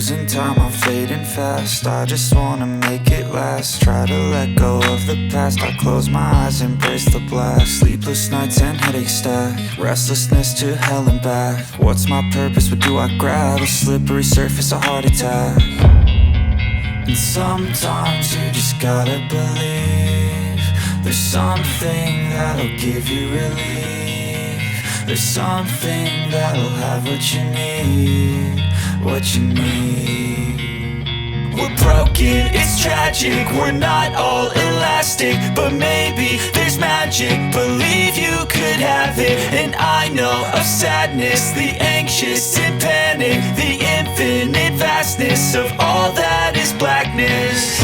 losing time, I'm fading fast. I just wanna make it last. Try to let go of the past. I close my eyes, embrace the blast. Sleepless nights and headaches stack. Restlessness to hell and back. What's my purpose, what do I grab? A slippery surface, a heart attack. And sometimes you just gotta believe there's something that'll give you relief. There's something that'll have what you need, what you need. We're broken, it's tragic, we're not all elastic, but maybe there's magic. Believe you could have it. And I know of sadness, the anxious and panic, the infinite vastness of all that is blackness.